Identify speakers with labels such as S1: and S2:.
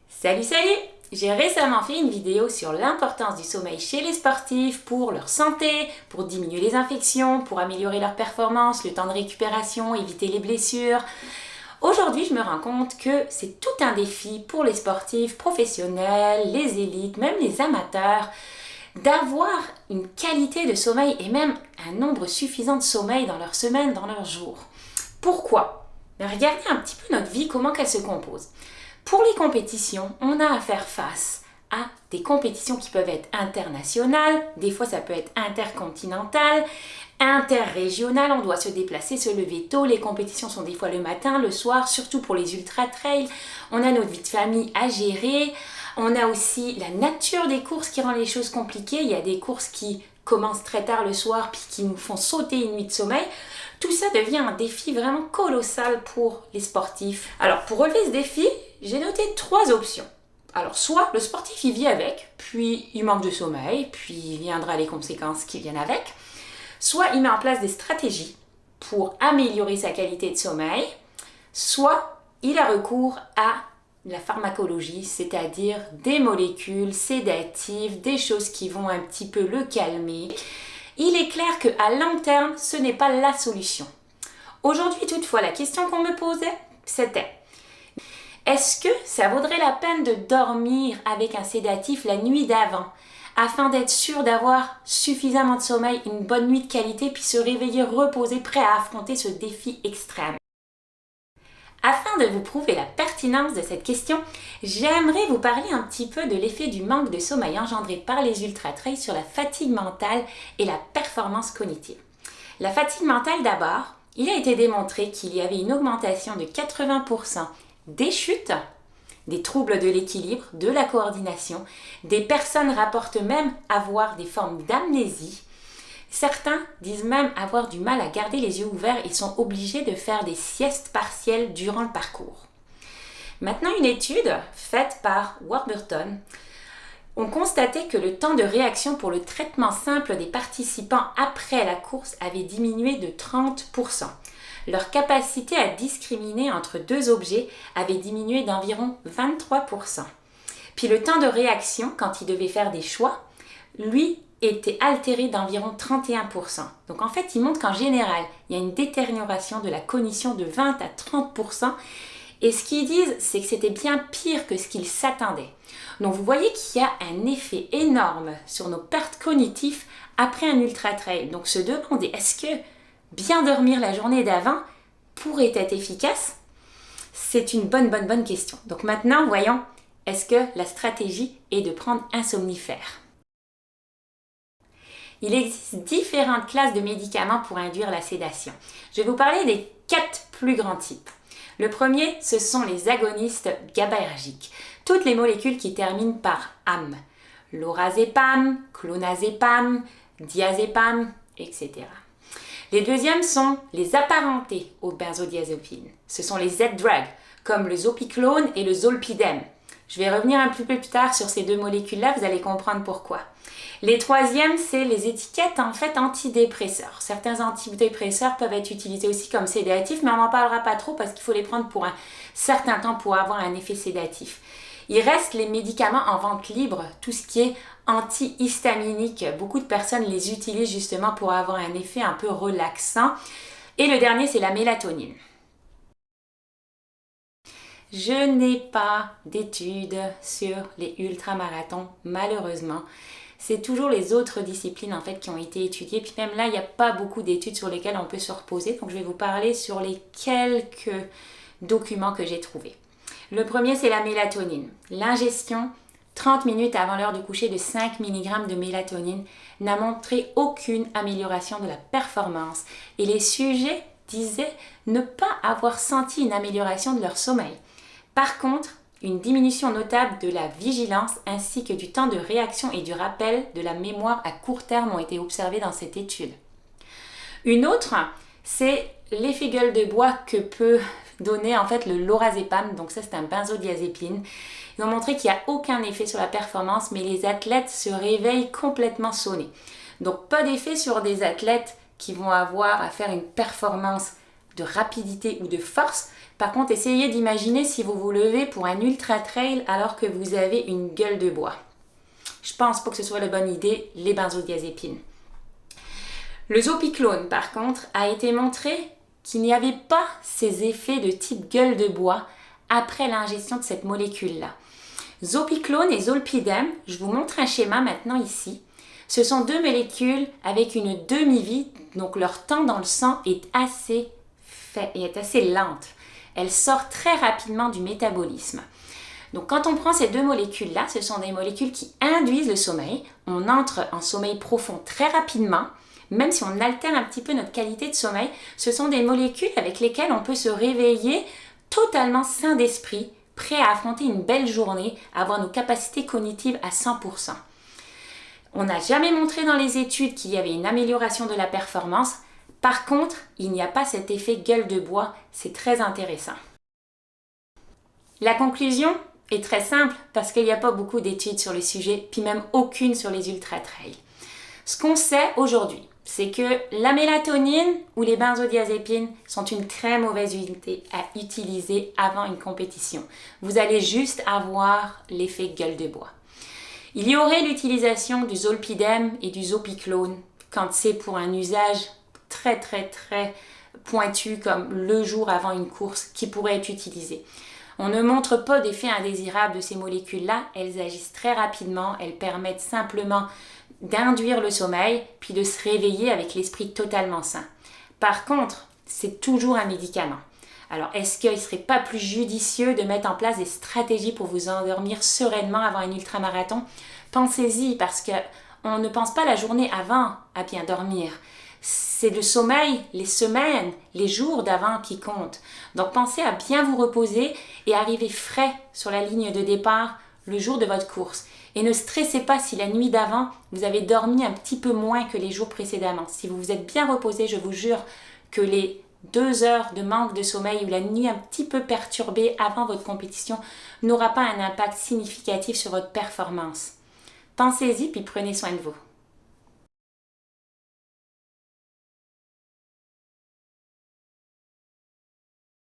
S1: Salut, salut! J'ai récemment fait une vidéo sur l'importance du sommeil chez les sportifs pour leur santé, pour diminuer les infections, pour améliorer leur performance, le temps de récupération, éviter les blessures. Aujourd'hui, je me rends compte que c'est tout un défi pour les sportifs professionnels, les élites, même les amateurs, d'avoir une qualité de sommeil et même un nombre suffisant de sommeil dans leur semaine, dans leur jour. Pourquoi? Regardez un petit peu notre vie, comment qu'elle se compose. Pour les compétitions, on a à faire face à des compétitions qui peuvent être internationales, des fois ça peut être intercontinental, interrégional, on doit se déplacer, se lever tôt, les compétitions sont des fois le matin, le soir, surtout pour les ultra-trails, on a notre vie de famille à gérer, on a aussi la nature des courses qui rend les choses compliquées, il y a des courses qui commencent très tard le soir puis qui nous font sauter une nuit de sommeil. Tout ça devient un défi vraiment colossal pour les sportifs. Alors pour relever ce défi, j'ai noté 3 options. Alors soit le sportif il vit avec, puis il manque de sommeil, puis il viendra les conséquences qui viennent avec. Soit il met en place des stratégies pour améliorer sa qualité de sommeil, soit il a recours à la pharmacologie, c'est-à-dire des molécules sédatives, des choses qui vont un petit peu le calmer. Il est clair qu'à long terme, ce n'est pas la solution. Aujourd'hui, toutefois, la question qu'on me posait, c'était: est-ce que ça vaudrait la peine de dormir avec un sédatif la nuit d'avant, afin d'être sûr d'avoir suffisamment de sommeil, une bonne nuit de qualité, puis se réveiller reposé, prêt à affronter ce défi extrême? Afin de vous prouver la pertinence de cette question, j'aimerais vous parler un petit peu de l'effet du manque de sommeil engendré par les ultra-trails sur la fatigue mentale et la performance cognitive. La fatigue mentale d'abord, il a été démontré qu'il y avait une augmentation de 80% des chutes, des troubles de l'équilibre, de la coordination. Des personnes rapportent même avoir des formes d'amnésie. Certains disent même avoir du mal à garder les yeux ouverts et sont obligés de faire des siestes partielles durant le parcours. Maintenant, une étude faite par Warburton a constaté que le temps de réaction pour le traitement simple des participants après la course avait diminué de 30%. Leur capacité à discriminer entre 2 objets avait diminué d'environ 23%. Puis le temps de réaction, quand ils devaient faire des choix, lui, était altéré d'environ 31%. Donc en fait, il montre qu'en général, il y a une détérioration de la cognition de 20 à 30%. Et ce qu'ils disent, c'est que c'était bien pire que ce qu'ils s'attendaient. Donc vous voyez qu'il y a un effet énorme sur nos pertes cognitives après un ultra-trail. Donc se demander, est-ce que bien dormir la journée d'avant pourrait être efficace? C'est une bonne question. Donc maintenant, voyons, est-ce que la stratégie est de prendre un somnifère? Il existe différentes classes de médicaments pour induire la sédation. Je vais vous parler des 4 plus grands types. Le premier, ce sont les agonistes GABAergiques. Toutes les molécules qui terminent par AM. Lorazépam, clonazépam, diazépam, etc. Les deuxièmes sont les apparentés aux benzodiazépines. Ce sont les Z-drugs, comme le zopiclone et le zolpidem. Je vais revenir un peu plus tard sur ces 2 molécules-là, vous allez comprendre pourquoi. Les troisièmes, c'est les étiquettes antidépresseurs. Certains antidépresseurs peuvent être utilisés aussi comme sédatifs, mais on n'en parlera pas trop parce qu'il faut les prendre pour un certain temps pour avoir un effet sédatif. Il reste les médicaments en vente libre, tout ce qui est antihistaminique. Beaucoup de personnes les utilisent justement pour avoir un effet un peu relaxant. Et le dernier, c'est la mélatonine. Je n'ai pas d'études sur les ultramarathons, malheureusement. C'est toujours les autres disciplines en fait qui ont été étudiées. Puis même là, il n'y a pas beaucoup d'études sur lesquelles on peut se reposer. Donc je vais vous parler sur les quelques documents que j'ai trouvés. Le premier, c'est la mélatonine. L'ingestion 30 minutes avant l'heure du coucher de 5 mg de mélatonine n'a montré aucune amélioration de la performance. Et les sujets disaient ne pas avoir senti une amélioration de leur sommeil. Par contre, une diminution notable de la vigilance ainsi que du temps de réaction et du rappel de la mémoire à court terme ont été observés dans cette étude. Une autre, c'est l'effet gueule de bois que peut donner en fait le lorazépam, donc ça c'est un benzodiazépine. Ils ont montré qu'il n'y a aucun effet sur la performance, mais les athlètes se réveillent complètement sonnés. Donc pas d'effet sur des athlètes qui vont avoir à faire une performance de rapidité ou de force, Par contre, essayez d'imaginer si vous vous levez pour un ultra trail alors que vous avez une gueule de bois. Je pense pas que ce soit la bonne idée, les benzodiazépines. Le zopiclone, par contre, a été montré qu'il n'y avait pas ces effets de type gueule de bois après l'ingestion de cette molécule-là. Zopiclone et zolpidem, je vous montre un schéma maintenant ici. Ce sont deux molécules avec une demi-vie, donc leur temps dans le sang est assez lente. Elles sortent très rapidement du métabolisme. Donc quand on prend ces deux molécules-là, ce sont des molécules qui induisent le sommeil. On entre en sommeil profond très rapidement, même si on altère un petit peu notre qualité de sommeil. Ce sont des molécules avec lesquelles on peut se réveiller totalement sain d'esprit, prêt à affronter une belle journée, à avoir nos capacités cognitives à 100%. On n'a jamais montré dans les études qu'il y avait une amélioration de la performance. Par contre, il n'y a pas cet effet gueule de bois, c'est très intéressant. La conclusion est très simple parce qu'il n'y a pas beaucoup d'études sur le sujet, puis même aucune sur les ultra-trails. Ce qu'on sait aujourd'hui, c'est que la mélatonine ou les benzodiazépines sont une très mauvaise unité à utiliser avant une compétition. Vous allez juste avoir l'effet gueule de bois. Il y aurait l'utilisation du zolpidem et du zopiclone quand c'est pour un usage très pointu comme le jour avant une course qui pourrait être utilisé. On ne montre pas d'effet indésirable de ces molécules-là, elles agissent très rapidement, elles permettent simplement d'induire le sommeil puis de se réveiller avec l'esprit totalement sain. Par contre, c'est toujours un médicament. Alors, est-ce qu'il ne serait pas plus judicieux de mettre en place des stratégies pour vous endormir sereinement avant un ultramarathon? Pensez-y parce qu'on ne pense pas la journée avant à bien dormir. C'est le sommeil, les semaines, les jours d'avant qui comptent. Donc, pensez à bien vous reposer et arriver frais sur la ligne de départ le jour de votre course. Et ne stressez pas si la nuit d'avant, vous avez dormi un petit peu moins que les jours précédemment. Si vous vous êtes bien reposé, je vous jure que les 2 heures de manque de sommeil ou la nuit un petit peu perturbée avant votre compétition n'aura pas un impact significatif sur votre performance. Pensez-y puis prenez soin de vous.